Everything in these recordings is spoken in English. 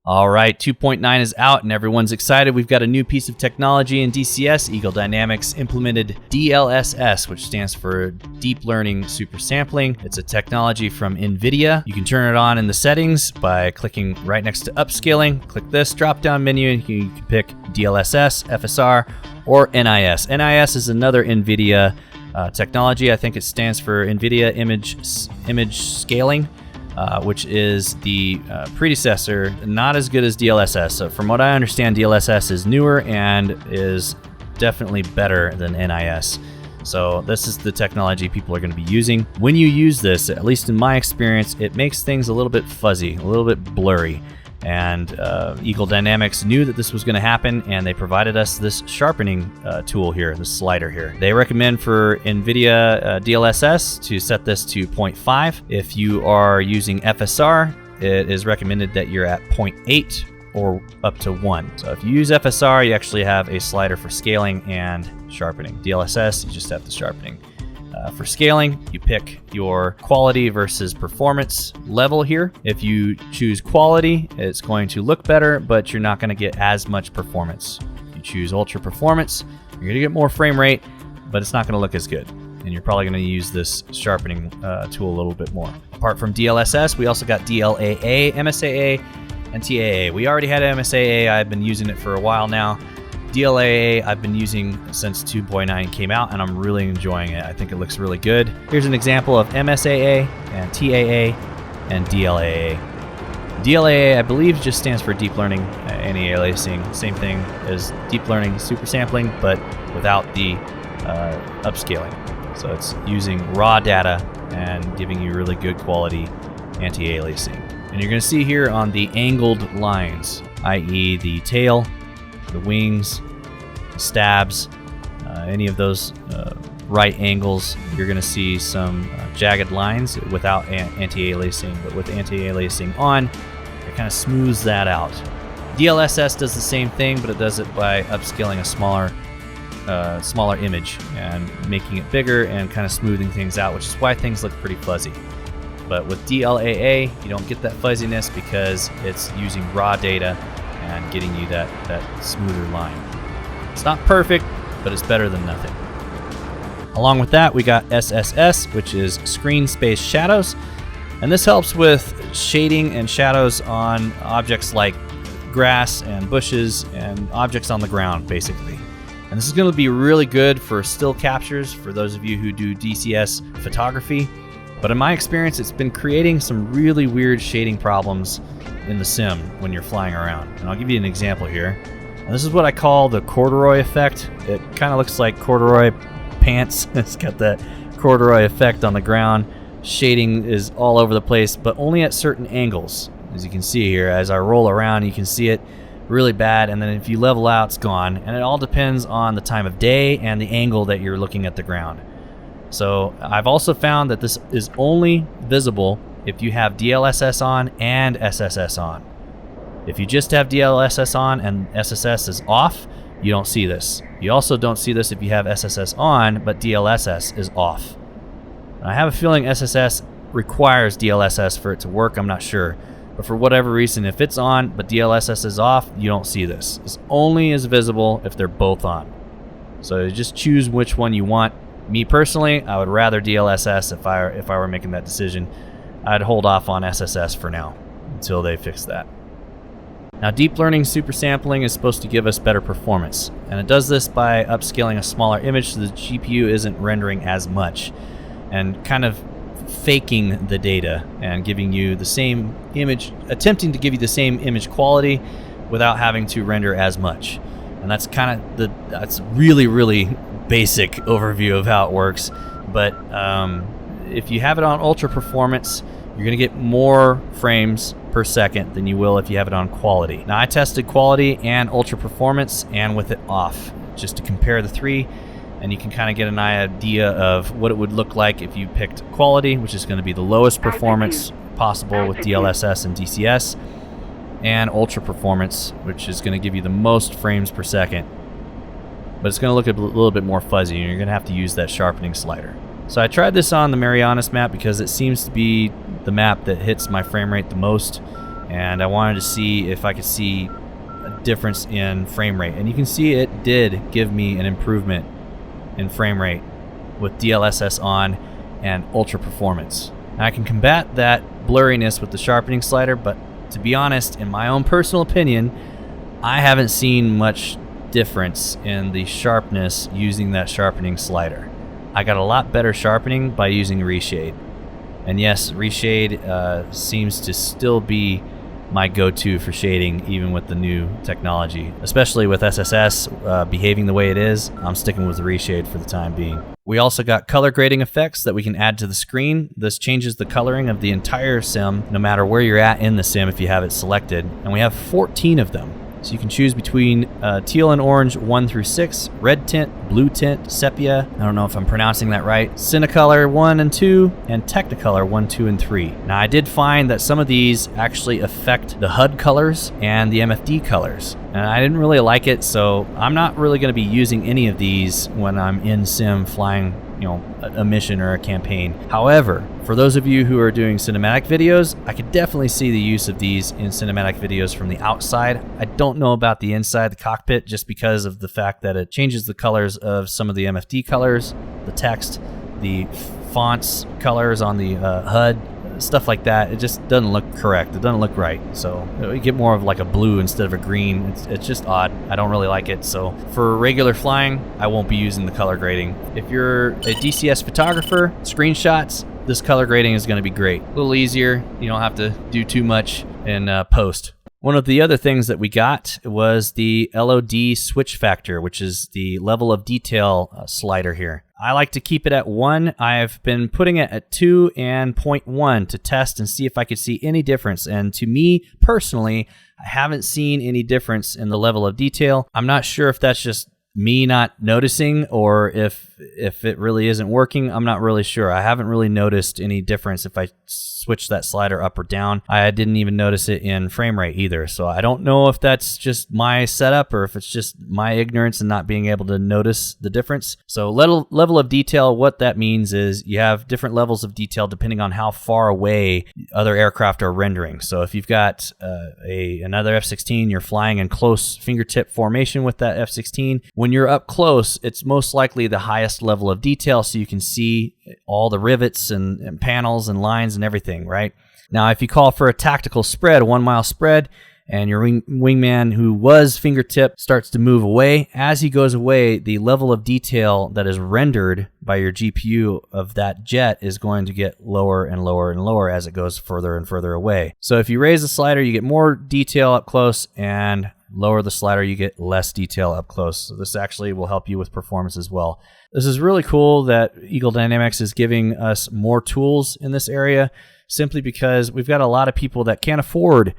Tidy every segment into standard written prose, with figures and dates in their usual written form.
All right, 2.9 is out and everyone's excited. We've got a new piece of technology in DCS. Eagle Dynamics implemented DLSS, which stands for Deep Learning Super Sampling. It's a technology from NVIDIA. You can turn it on in the settings by clicking right next to upscaling. Click this drop-down menu and you can pick DLSS, FSR, or NIS. NIS is another NVIDIA technology. I think it stands for NVIDIA Image Scaling. Which is the predecessor, not as good as DLSS. So from what I understand, DLSS is newer and is definitely better than NIS. So this is the technology people are going to be using. When you use this, at least in my experience, it makes things a little bit fuzzy, a little bit blurry. And Eagle Dynamics knew that this was going to happen, and they provided us this sharpening tool here, this slider here. They recommend for NVIDIA DLSS to set this to 0.5. If you are using FSR, it is recommended that you're at 0.8 or up to 1. So if you use FSR, you actually have a slider for scaling and sharpening. DLSS, you just have the sharpening. For scaling, you pick your quality versus performance level here. If you choose quality, it's going to look better, but you're not going to get as much performance. If you choose ultra performance, you're going to get more frame rate, but it's not going to look as good. And you're probably going to use this sharpening tool a little bit more. Apart from DLSS, we also got DLAA, MSAA, and TAA. We already had MSAA. I've been using it for a while now. DLAA I've been using since 2.9 came out, and I'm really enjoying it. I think it looks really good. Here's an example of MSAA and TAA and DLAA. DLAA, I believe, just stands for Deep Learning Anti-Aliasing. Same thing as Deep Learning Super Sampling, but without the upscaling. So it's using raw data and giving you really good quality anti-aliasing. And you're going to see here on the angled lines, i.e. the tail, the wings, the stabs, any of those right angles, you're going to see some jagged lines without anti-aliasing, but with anti-aliasing on, it kind of smooths that out. DLSS does the same thing, but it does it by upscaling a smaller image and making it bigger and kind of smoothing things out, which is why things look pretty fuzzy. But with DLAA, you don't get that fuzziness because it's using raw data and getting you that smoother line. It's not perfect, but it's better than nothing. Along with that, we got SSS, which is Screen Space Shadows. And this helps with shading and shadows on objects like grass and bushes and objects on the ground, basically. And this is going to be really good for still captures for those of you who do DCS photography. But in my experience, it's been creating some really weird shading problems in the sim when you're flying around. And I'll give you an example here. And this is what I call the corduroy effect. It kind of looks like corduroy pants. It's got that corduroy effect on the ground. Shading is all over the place, but only at certain angles. As you can see here, as I roll around, you can see it really bad. And then if you level out, it's gone. And it all depends on the time of day and the angle that you're looking at the ground. So I've also found that this is only visible if you have DLSS on and SSS on. If you just have DLSS on and SSS is off, you don't see this. You also don't see this if you have SSS on, but DLSS is off. I have a feeling SSS requires DLSS for it to work, I'm not sure. But for whatever reason, if it's on but DLSS is off, you don't see this. This only is visible if they're both on. So just choose which one you want. Me personally, I would rather DLSS if I were making that decision. I'd hold off on SSS for now until they fix that. Now, Deep Learning Super Sampling is supposed to give us better performance, and it does this by upscaling a smaller image so the GPU isn't rendering as much and kind of faking the data and giving you the same image, attempting to give you the same image quality without having to render as much. And that's kind of that's really basic overview of how it works. But if you have it on ultra performance, you're going to get more frames per second than you will if you have it on quality. Now, I tested quality and ultra performance and with it off just to compare the three, and you can kind of get an idea of what it would look like if you picked quality, which is going to be the lowest performance possible with DLSS and DCS, and ultra performance, which is going to give you the most frames per second. But it's going to look a little bit more fuzzy, and you're going to have to use that sharpening slider. So I tried this on the Marianas map because it seems to be the map that hits my frame rate the most and I wanted to see if I could see a difference in frame rate. And you can see it did give me an improvement in frame rate with DLSS on and ultra performance. And I can combat that blurriness with the sharpening slider, but to be honest, in my own personal opinion, I haven't seen much difference in the sharpness using that sharpening slider. I got a lot better sharpening by using reshade. And yes, reshade seems to still be my go-to for shading, even with the new technology. Especially with SSS behaving the way it is, I'm sticking with the reshade for the time being. We also got color grading effects that we can add to the screen. This changes the coloring of the entire sim, no matter where you're at in the sim if you have it selected. And we have 14 of them. So you can choose between teal and orange 1 through 6, red tint, blue tint, sepia, I don't know if I'm pronouncing that right, Cinecolor 1 and 2, and Technicolor 1, 2, and 3. Now I did find that some of these actually affect the HUD colors and the MFD colors. And I didn't really like it, so I'm not really going to be using any of these when I'm in sim flying, you know, a mission or a campaign. However, for those of you who are doing cinematic videos, I could definitely see the use of these in cinematic videos from the outside. I don't know about the inside the cockpit just because of the fact that it changes the colors of some of the MFD colors, the text, the fonts colors on the HUD, stuff like that. It just doesn't look correct. It doesn't look right. So you get more of like a blue instead of a green. It's just odd. I don't really like it. So for regular flying, I won't be using the color grading. If you're a DCS photographer, screenshots, this color grading is going to be great. A little easier. You don't have to do too much in post. One of the other things that we got was the LOD switch factor, which is the level of detail slider here. I like to keep it at 1. I've been putting it at 2 and 0.1 to test and see if I could see any difference. And to me, personally, I haven't seen any difference in the level of detail. I'm not sure if that's just me not noticing or if it really isn't working. I'm not really sure. I haven't really noticed any difference if I switch that slider up or down. I didn't even notice it in frame rate either. So I don't know if that's just my setup or if it's just my ignorance and not being able to notice the difference. So level of detail, what that means is you have different levels of detail depending on how far away other aircraft are rendering. So if you've got another F-16, you're flying in close fingertip formation with that F-16. When you're up close, it's most likely the highest level of detail, so you can see all the rivets and panels and lines and everything, right? Now, if you call for a tactical spread, a 1 mile spread, and your wingman who was fingertip starts to move away, as he goes away, the level of detail that is rendered by your GPU of that jet is going to get lower and lower and lower as it goes further and further away. So if you raise the slider, you get more detail up close, and lower the slider, you get less detail up close. So this actually will help you with performance as well. This is really cool that Eagle Dynamics is giving us more tools in this area, simply because we've got a lot of people that can't afford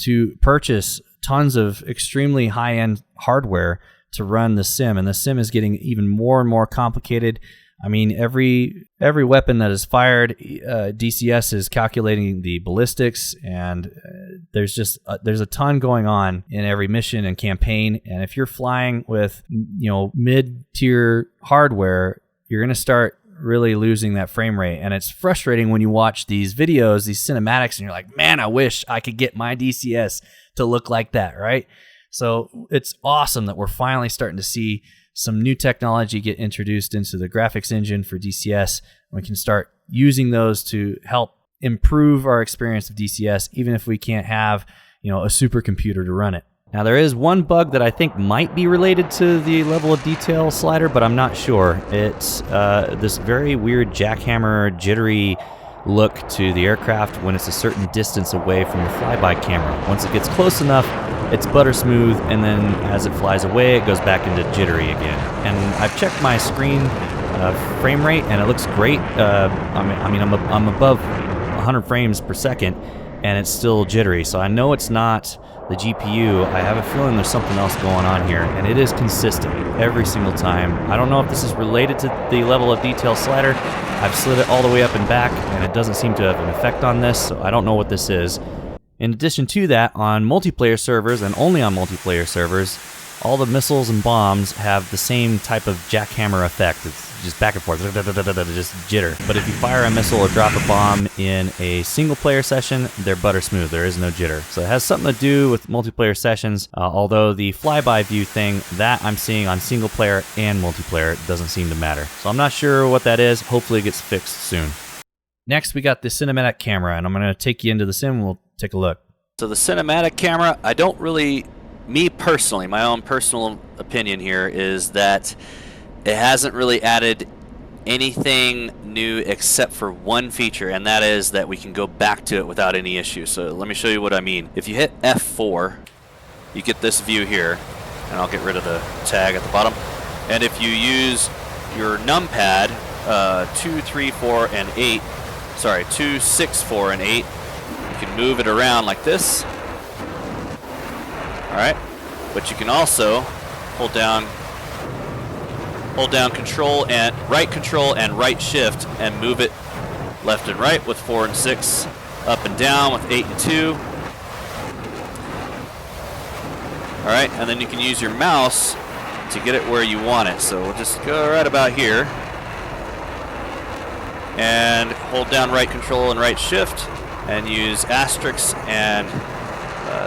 to purchase tons of extremely high-end hardware to run the sim, and the sim is getting even more and more complicated. I mean, every weapon that is fired, DCS is calculating the ballistics, and there's a ton going on in every mission and campaign. And if you're flying with, you know, mid-tier hardware, you're going to start really losing that frame rate. And it's frustrating when you watch these videos, these cinematics, and you're like, man, I wish I could get my DCS to look like that, right? So it's awesome that we're finally starting to see some new technology get introduced into the graphics engine for DCS. We can start using those to help improve our experience of DCS, even if we can't have, you know, a supercomputer to run it. Now, there is one bug that I think might be related to the level of detail slider, but I'm not sure. It's this very weird jackhammer, jittery look to the aircraft when it's a certain distance away from the flyby camera. Once it gets close enough, it's butter smooth, and then as it flies away, it goes back into jittery again. And I've checked my screen frame rate, and it looks great. I'm above 100 frames per second, and it's still jittery. So I know it's not the GPU. I have a feeling there's something else going on here, and it is consistent every single time. I don't know if this is related to the level of detail slider. I've slid it all the way up and back, and it doesn't seem to have an effect on this, so I don't know what this is. In addition to that, on multiplayer servers, and only on multiplayer servers, all the missiles and bombs have the same type of jackhammer effect. It's just back and forth, just jitter. But if you fire a missile or drop a bomb in a single player session, they're butter smooth. There is no jitter. So it has something to do with multiplayer sessions, although the flyby view thing that I'm seeing on single player and multiplayer doesn't seem to matter. So I'm not sure what that is. Hopefully it gets fixed soon. Next, we got the cinematic camera, and I'm going to take you into the sim and we'll take a look. So the cinematic camera, I don't really, me personally, my own personal opinion here is that it hasn't really added anything new except for one feature, and that is that we can go back to it without any issue. So let me show you what I mean. If you hit F4, you get this view here, and I'll get rid of the tag at the bottom. And if you use your numpad, 2, 3, 4, and 8, sorry, 2, 6, 4, and 8, you can move it around like this. Alright, but you can also hold down control and right shift and move it left and right with 4 and 6, up and down with 8 and 2. Alright, and then you can use your mouse to get it where you want it. So we'll just go right about here and hold down right control and right shift and use asterisk and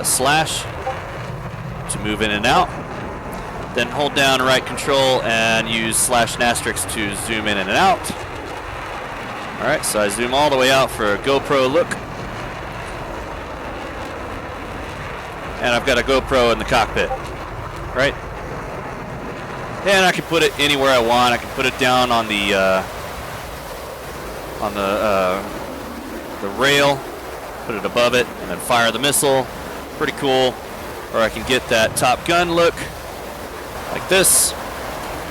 slash to move in and out. Then hold down right control and use slash and asterisk to zoom in and out. Alright, so I zoom all the way out for a GoPro look. And I've got a GoPro in the cockpit. Right? And I can put it anywhere I want. I can put it down on the rail, put it above it, and then fire the missile. Pretty cool. Or I can get that Top Gun look like this.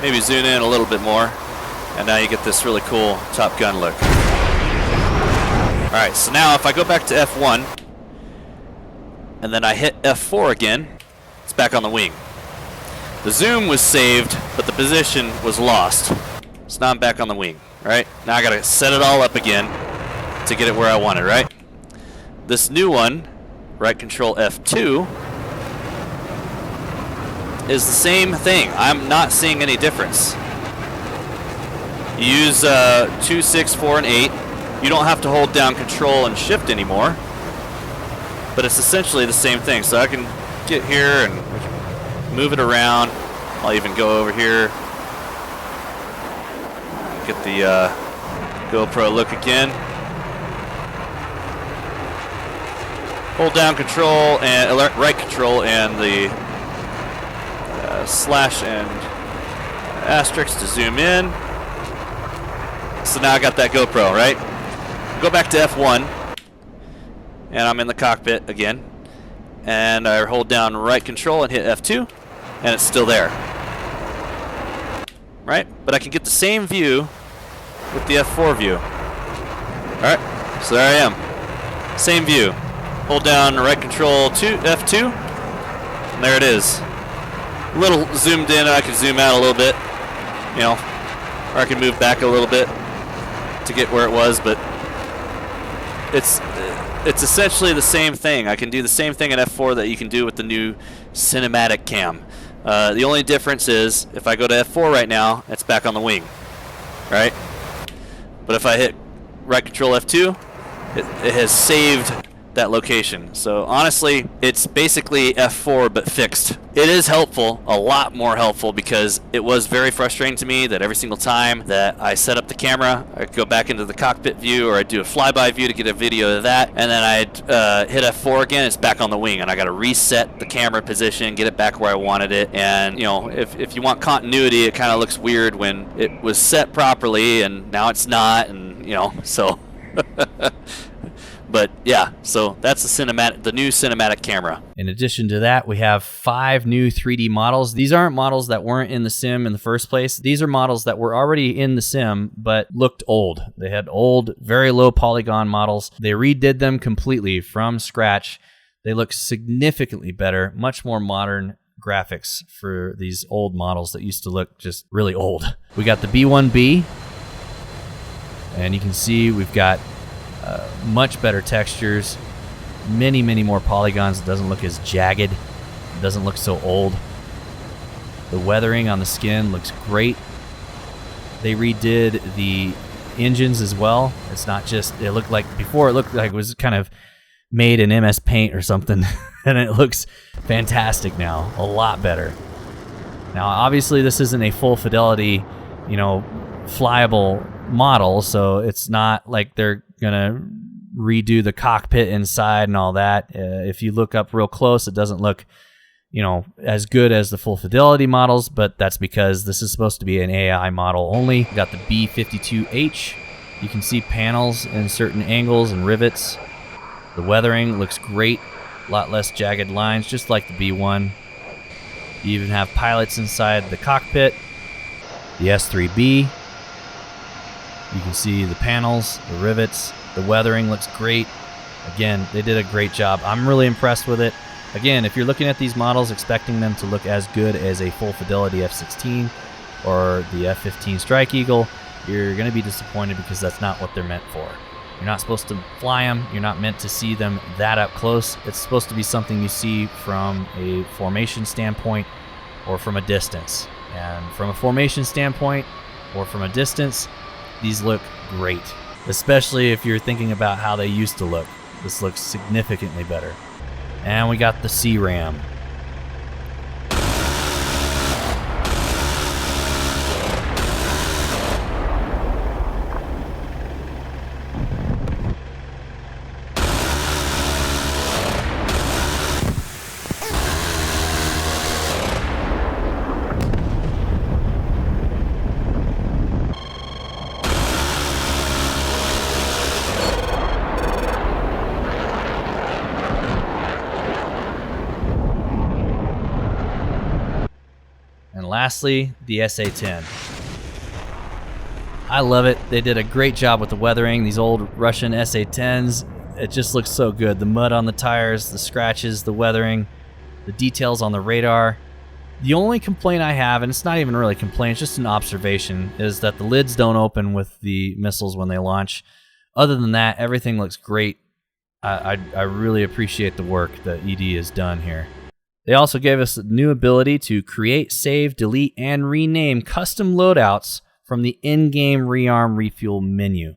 Maybe zoom in a little bit more, and now you get this really cool Top Gun look. Alright, so now if I go back to F1 and then I hit F4 again, it's back on the wing. The zoom was saved, but the position was lost. So now I'm back on the wing, right? Now I gotta set it all up again to get it where I want it, right? This new one, right control F2, is the same thing. I'm not seeing any difference. You use 2, 6, 4, and 8. You don't have to hold down control and shift anymore, but it's essentially the same thing. So I can get here and move it around. I'll even go over here, get the GoPro look again. Hold down control and right control and the slash and asterisk to zoom in. So now I got that GoPro, right? Go back to F1 and I'm in the cockpit again, and I hold down right control and hit F2 and it's still there, right? But I can get the same view with the F4 view. Alright, so there I am, same view. Hold down right control F2 and there it is. A little zoomed in, I can zoom out a little bit, you know, or I can move back a little bit to get where it was, but it's essentially the same thing. I can do the same thing in F4 that you can do with the new cinematic cam. The only difference is if I go to F4 right now, it's back on the wing, right? But if I hit right control F2, it has saved that location. So honestly, it's basically F4 but fixed. It is helpful, a lot more helpful, because it was very frustrating to me that every single time that I set up the camera, I'd go back into the cockpit view or I'd do a flyby view to get a video of that, and then I'd hit F4 again, it's back on the wing, and I got to reset the camera position, get it back where I wanted it. And you know, if you want continuity, it kind of looks weird when it was set properly and now it's not, and you know, so But yeah, so that's the new cinematic camera. In addition to that, we have 5 new 3D models. These aren't models that weren't in the sim in the first place. These are models that were already in the sim, but looked old. They had old, very low polygon models. They redid them completely from scratch. They look significantly better, much more modern graphics for these old models that used to look just really old. We got the B1B, and you can see we've got much better textures, many more polygons. It doesn't look as jagged, it doesn't look so old. The weathering on the skin looks great. They redid the engines as well. It's not just, it looked like, before it looked like it was kind of made in MS Paint or something, and it looks fantastic now, a lot better. Now, obviously, this isn't a full fidelity, you know, flyable model, so it's not like they're gonna redo the cockpit inside and all that. If you look up real close, it doesn't look, you know, as good as the full fidelity models, but that's because this is supposed to be an AI model only. We got the B52H. You can see panels in certain angles and rivets. The weathering looks great. A lot less jagged lines, just like the B1. You even have pilots inside the cockpit. The S3B. You can see the panels, the rivets. The weathering looks great. Again, they did a great job. I'm really impressed with it. Again, if you're looking at these models expecting them to look as good as a full fidelity F-16 or the F-15 Strike Eagle, you're going to be disappointed because that's not what they're meant for. You're not supposed to fly them. You're not meant to see them that up close. It's supposed to be something you see from a formation standpoint or from a distance. And from a formation standpoint or from a distance, these look great, especially if you're thinking about how they used to look. This looks significantly better. And we got the CRAM. Lastly, the SA10. I love it. They did a great job with the weathering. These old Russian SA10s, it just looks so good. The mud on the tires, the scratches, the weathering, the details on the radar. The only complaint I have, and it's not even really a complaint, it's just an observation, is that the lids don't open with the missiles when they launch. Other than that, everything looks great. I really appreciate the work that ED has done here. They also gave us a new ability to create, save, delete, and rename custom loadouts from the in-game rearm refuel menu.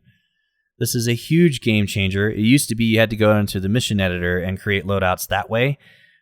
This is a huge game changer. It used to be you had to go into the mission editor and create loadouts that way,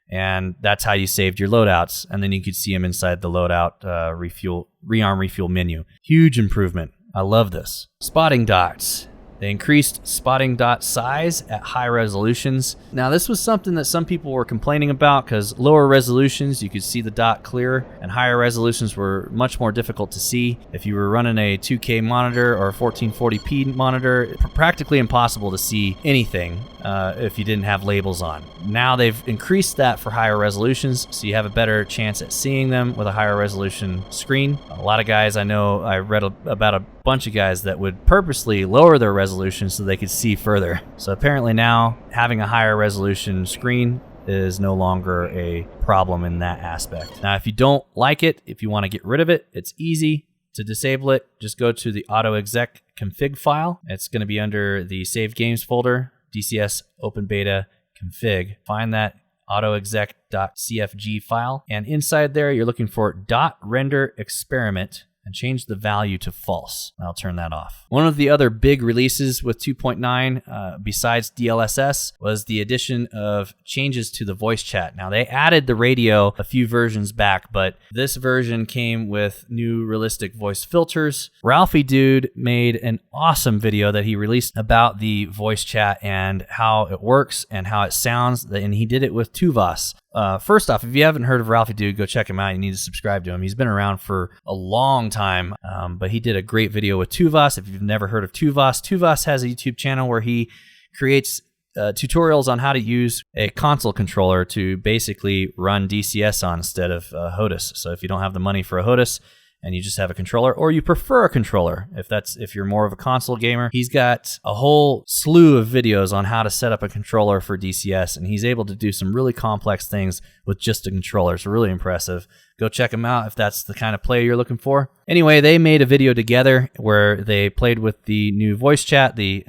and that's how you saved your loadouts, and then you could see them inside the loadout rearm refuel menu. Huge improvement. I love this. Spotting dots. They increased spotting dot size at high resolutions. Now, this was something that some people were complaining about because lower resolutions, you could see the dot clear, and higher resolutions were much more difficult to see. If you were running a 2K monitor or a 1440p monitor, practically impossible to see anything if you didn't have labels on. Now they've increased that for higher resolutions, so you have a better chance at seeing them with a higher resolution screen. A lot of guys, I know, I read about a bunch of guys that would purposely lower their resolution so they could see further. So apparently now having a higher resolution screen is no longer a problem in that aspect. Now, if you don't like it, if you want to get rid of it, it's easy to disable it. Just go to the auto exec config file. It's going to be under the save games folder, DCS open beta config. Find that autoexec.cfg file, and inside there you're looking for .render experiment and change the value to false. I'll turn that off. One of the other big releases with 2.9 besides DLSS was the addition of changes to the voice chat. Now, they added the radio a few versions back, but this version came with new realistic voice filters. Ralphie Dude made an awesome video that he released about the voice chat and how it works and how it sounds, and he did it with Tuvas. First off, if you haven't heard of Ralphie Dude, go check him out. You need to subscribe to him. He's been around for a long time, but he did a great video with Tuvas. If you've never heard of Tuvas, Tuvas has a YouTube channel where he creates tutorials on how to use a console controller to basically run DCS on instead of HOTAS. So if you don't have the money for a HOTAS and you just have a controller, or you prefer a controller, if you're more of a console gamer, he's got a whole slew of videos on how to set up a controller for DCS, and he's able to do some really complex things with just a controller. It's really impressive. Go check him out if that's the kind of play you're looking for. Anyway, they made a video together where they played with the new voice chat, the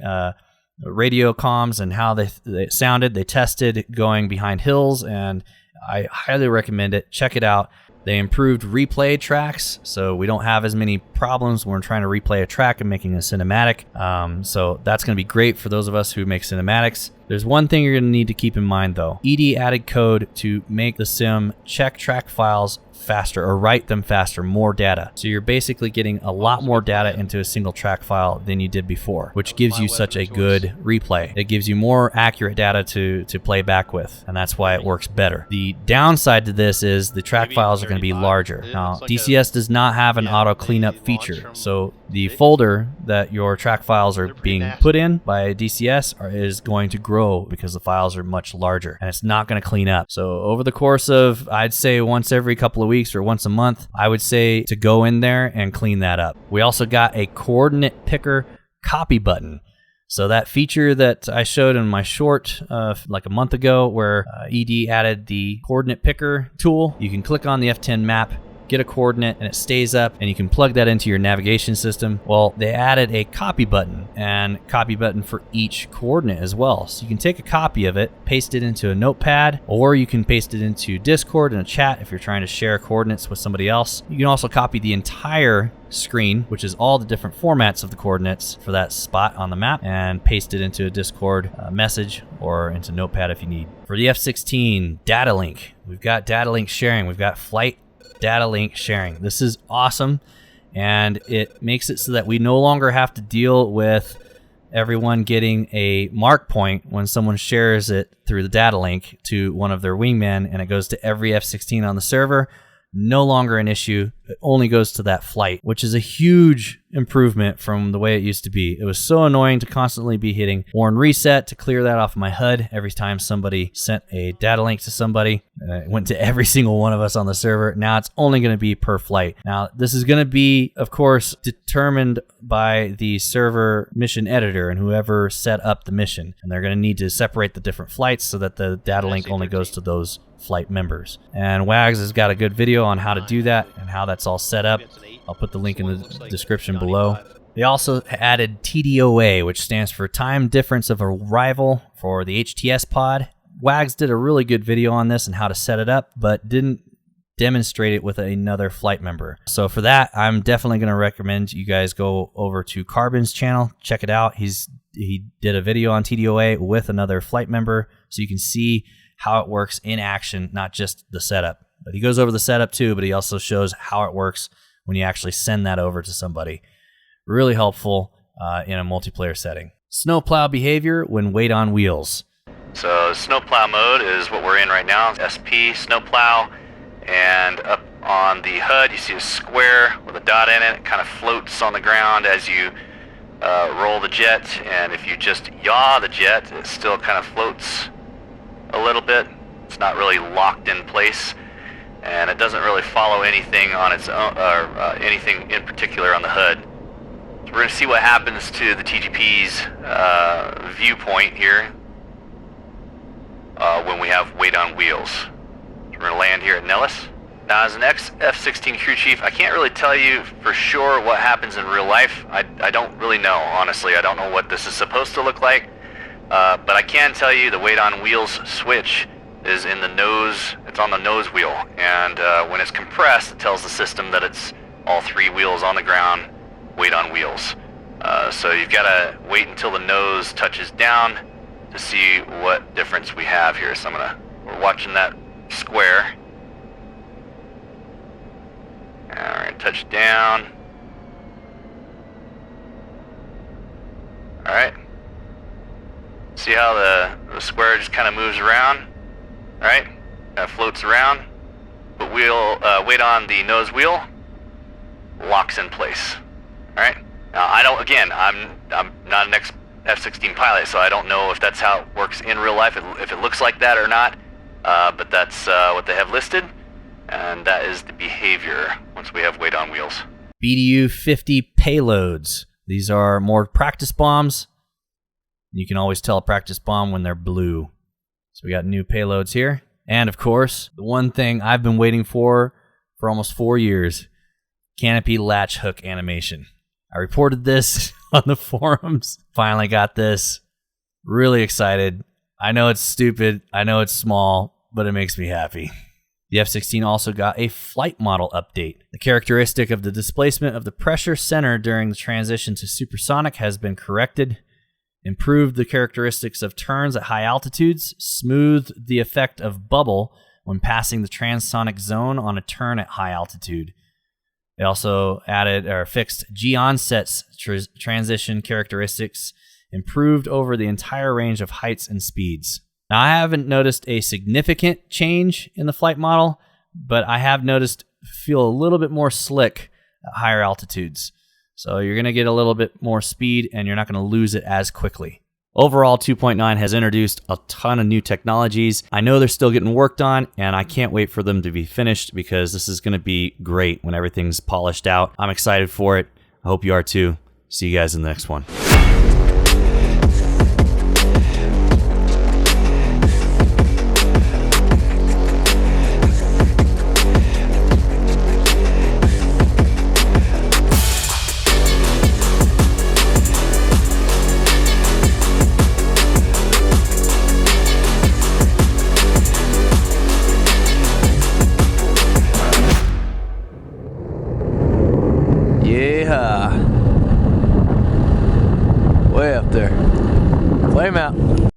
radio comms, and how they sounded. They tested going behind hills and I highly recommend it. Check it out. They improved replay tracks, so we don't have as many problems when we're trying to replay a track and making a cinematic. So that's going to be great for those of us who make cinematics. There's one thing you're going to need to keep in mind though. ED added code to make the sim check track files faster or write them faster, more data. So you're basically getting a lot more data into a single track file than you did before, which gives you such a good replay. It gives you more accurate data to play back with, and that's why it works better. The downside to this is the track files are going to be larger. Now, DCS does not have an auto cleanup feature, so the folder that your track files are being put in by DCS is going to grow because the files are much larger, and it's not going to clean up. So over the course of, I'd say once every couple of weeks or once a month, I would say to go in there and clean that up. We also got a coordinate picker copy button. So that feature that I showed in my short like a month ago where ED added the coordinate picker tool, you can click on the F10 map, get a coordinate, and it stays up, and you can plug that into your navigation system. Well, they added a copy button and copy button for each coordinate as well. So you can take a copy of it, paste it into a notepad, or you can paste it into Discord in a chat if you're trying to share coordinates with somebody else. You can also copy the entire screen, which is all the different formats of the coordinates for that spot on the map, and paste it into a Discord message or into Notepad if you need. For the F-16 Datalink, we've got Datalink sharing, we've got flight Datalink sharing. This is awesome, and it makes it so that we no longer have to deal with everyone getting a mark point when someone shares it through the Datalink to one of their wingmen, and it goes to every F-16 on the server. No longer an issue. It only goes to that flight, which is a huge improvement from the way it used to be. It was so annoying to constantly be hitting Warn Reset to clear that off my HUD every time somebody sent a data link to somebody. It went to every single one of us on the server. Now it's only going to be per flight. Now this is going to be, of course, determined by the server mission editor and whoever set up the mission. And they're going to need to separate the different flights so that the data link only goes to those flight members. And Wags has got a good video on how to do that and how that's all set up. I'll put the link in the description below. They also added TDOA, which stands for Time Difference of Arrival for the HTS pod. Wags did a really good video on this and how to set it up, but didn't demonstrate it with another flight member. So for that, I'm definitely going to recommend you guys go over to Carbon's channel, check it out. He did a video on TDOA with another flight member, so you can see how it works in action, not just the setup. But he goes over the setup too, but he also shows how it works when you actually send that over to somebody. Really helpful in a multiplayer setting. Snowplow behavior when weight on wheels. So snowplow mode is what we're in right now, SP snowplow, and up on the HUD you see a square with a dot in it. It kind of floats on the ground as you roll the jet, and if you just yaw the jet, it still kind of floats a little bit. It's not really locked in place, and it doesn't really follow anything on its own, or anything in particular on the HUD. So we're going to see what happens to the TGP's viewpoint here when we have weight on wheels. So we're going to land here at Nellis. Now, as an ex-F-16 crew chief, I can't really tell you for sure what happens in real life. I don't really know, honestly. I don't know what this is supposed to look like. But I can tell you the weight on wheels switch is in the nose, it's on the nose wheel, and when it's compressed, it tells the system that it's all three wheels on the ground, weight on wheels. So you've got to wait until the nose touches down to see what difference we have here. So we're watching that square. And we're going to touch down. Alright. See how the square just kind of moves around, right? Kind of floats around. But weight on the nose wheel locks in place. All right. Now I'm not an F-16 pilot, so I don't know if that's how it works in real life, if it looks like that or not. But that's what they have listed, and that is the behavior once we have weight on wheels. BDU-50 Payloads. These are more practice bombs. You can always tell a practice bomb when they're blue. So we got new payloads here. And of course, the one thing I've been waiting for almost 4 years, Canopy latch hook animation. I reported this on the forums. Finally got this. Really excited. I know it's stupid. I know it's small. but it makes me happy. The F-16 also got a flight model update. The characteristic of the displacement of the pressure center during the transition to supersonic has been corrected, improved the characteristics of turns at high altitudes, smoothed the effect of bubble when passing the transonic zone on a turn at high altitude. They also added or fixed G-onset's transition characteristics, improved over the entire range of heights and speeds. Now, I haven't noticed a significant change in the flight model, but I have noticed feel a little bit more slick at higher altitudes. So you're going to get a little bit more speed and you're not going to lose it as quickly. Overall, 2.9 has introduced a ton of new technologies. I know they're still getting worked on, and I can't wait for them to be finished because this is going to be great when everything's polished out. I'm excited for it. I hope you are too. See you guys in the next one. Way up there. Flame out.